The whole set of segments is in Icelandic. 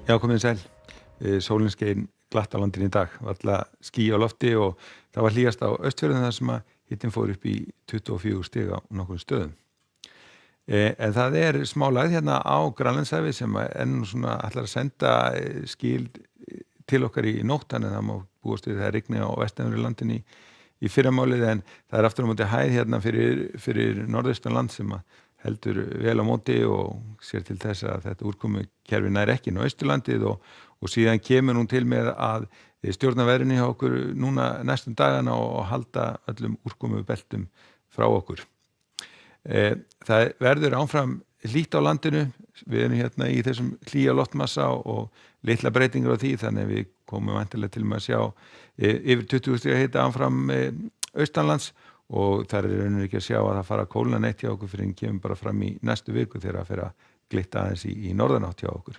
Já, komið sæl. Sólin skein glatt á landinu í dag. Varla ský á lofti og það var hlýjast á Austfjörðum þar sem að hitinn fór upp í 24 stig á nokkrum stöðum. En það smá lægð hérna á Grænlandshafið sem nú svona ætlar að senda skil til okkar í nótt, þannig að það má búast við það rigni á vestanverðu landinu í fyrramálið, en það aftur á móti hæð hérna fyrir norðaustanland sem að heldur vel á móti og sér til þess að þetta úrkomukerfi nær ekki inn á Austurlandið og síðan kemur hún til með að stjórna veðrinu hjá okkur núna næstum dagana og halda öllum úrkomubeltum frá okkur. Það verður áfram hlýtt á landinu, við erum hérna í þessum hlýja loftmassa og litla breytingar á því, þannig að við komum væntanlega til með að sjá yfir 20 stiga hita áfram austanlands og þar raunir ekki að sjá að það fara að kólna neitt hjá okkur fyrir en kemur bara fram í næstu viku þegar það fer að glitta aðeins í norðanátt hjá okkur.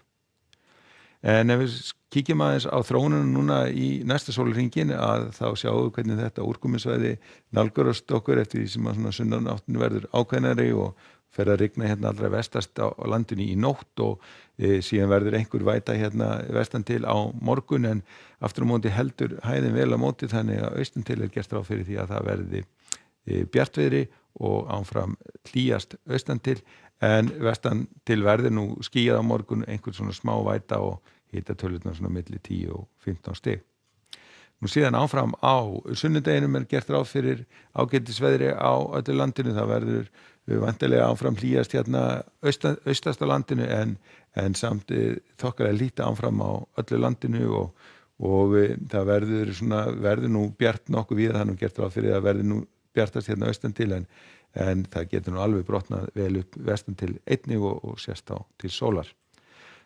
En ef við kíkjum aðeins á þróunina núna í næsta sólarhringinn að þá sjáum við hvernig þetta úrkomusvæði nálgurast okkur eftir því sem að svona sunnanáttinu verður ákveðnari og fer að rigna hérna allra vestast á landinu í nótt og síðan verður einhver væta hérna vestan til á morgun, en aftur á móti heldur hæðin vel á móti, þannig að austan til gert ráð fyrir því að það verði bjartviðri og áfram hlýjast austan til, en vestan til verður nú skýjað á morgun, einhver svona smá væta og hitatölurnar svona milli 10 og 15 stig. Nú síðan áfram á sunnudeginum gert ráð fyrir ágætisveðri á öllu landinu, það verður væntanlega áfram hlýjast hérna austast á landinu en samt þokkalega lítið áfram á öllu landinu og það verður nú bjart nokkuð víða, það gert ráð fyrir að verður nú bjartast hérna austan til en það getur nú alveg brotnað vel upp vestan til einnig og sést á til sólar.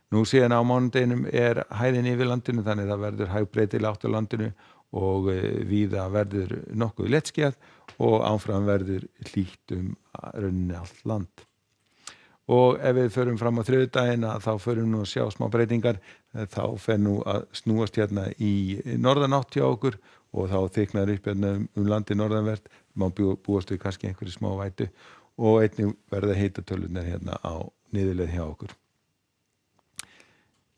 Nú síðan á mánudeginum hæðin yfir landinu, þannig það verður hægbreytileg átt á landinu og víða verður nokkuð léttskýjað og áfram verður hlýtt rauninni allt land. Og ef við förum fram á þriðjudaginn þá förum nú að sjá smá breytingar, þá fer nú að snúast hérna í norðanátt hjá okkur og þá þyknar upp hérna landið norðanvert, má búast við kannski einhverju smá vætu og einnig verða hitatölurnar hérna á niðurleið hjá okkur.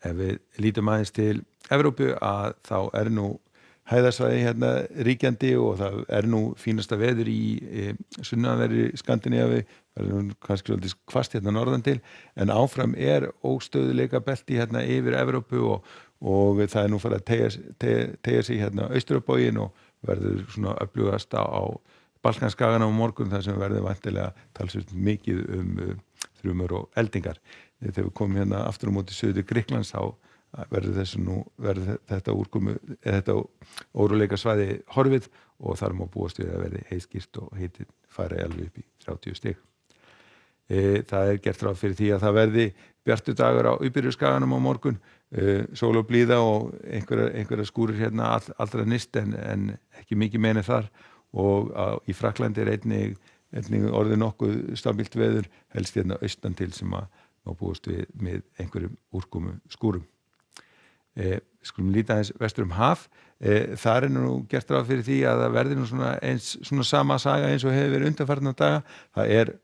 Ef við lítum aðeins til Evrópu að þá nú hæðarsvæði hérna ríkjandi og það nú fínasta veður í sunnanverðri Skandinavíu, verður nú kannski svolítið hvasst hérna norðan til, en áfram óstöðuleika belti hérna yfir Evrópu og það nú farið að teygja sig hérna austur á bóginn og verður svona öflugast á Balkanskagana á morgun, þar sem verður væntanlega talsvert mikið þrumur og eldingar. Þegar við komum hérna aftur á móti suður Grikklands þá verður þetta óróleika svæði horfið og þar má búast við að verði heiðskýrt og hitinn fari alveg upp í 30 stig. Það gert ráð fyrir því að það verði bjartur dagur á Íberíuskaganum á morgun, sól og blíða og einhverja skúrir hérna allra nyrst en ekki mikið meina þar, og í Frakklandi einnig orðið nokkuð stabílt veður, helst hérna austan til sem að má búast við með einhverjum úrkomu skúrum. Skulum líta aðeins vestur haf, þar nú gert ráð fyrir því að það verði nú svona sama saga eins og hefur verið undanfarna daga. Það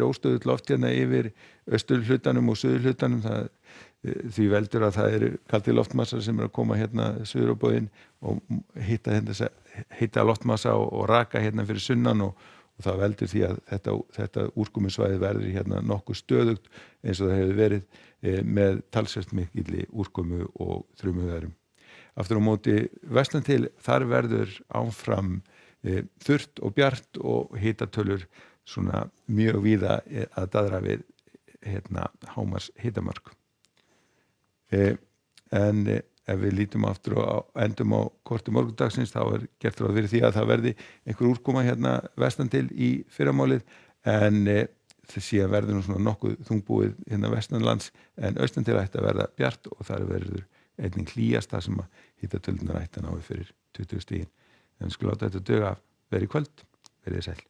óstöðugt loft hérna yfir austurhlutanum og suðurhlutanum, því veldur að það kaldir loftmassar sem að koma hérna suður á bóginn og hita loftmassa og raka hérna fyrir sunnan og það veldur því að þetta úrkomusvæði verður hérna nokkuð stöðugt eins og það hefur verið með talsvert mikilli úrkomu og þrumuveðrum. Aftur á móti vestan til þar verður áfram þurrt og bjart og hitatölur svona mjög víða að daðra við hérna hámars hitamark. En ef við lítum aftur og endum á korti morgundagsins þá gert ráð fyrir því að það verði einhver úrkoma hérna vestan til í fyrramálið, en síðan verður nú svona nokkuð þungbúið hérna vestanlands, en austan til ætti að verða bjart og þar verður einnig hlýjast það sem að hitatölurnar ætti að ná fyrir 20 stigin. En skulum láta þetta duga, verið í kvöld, verið sæl.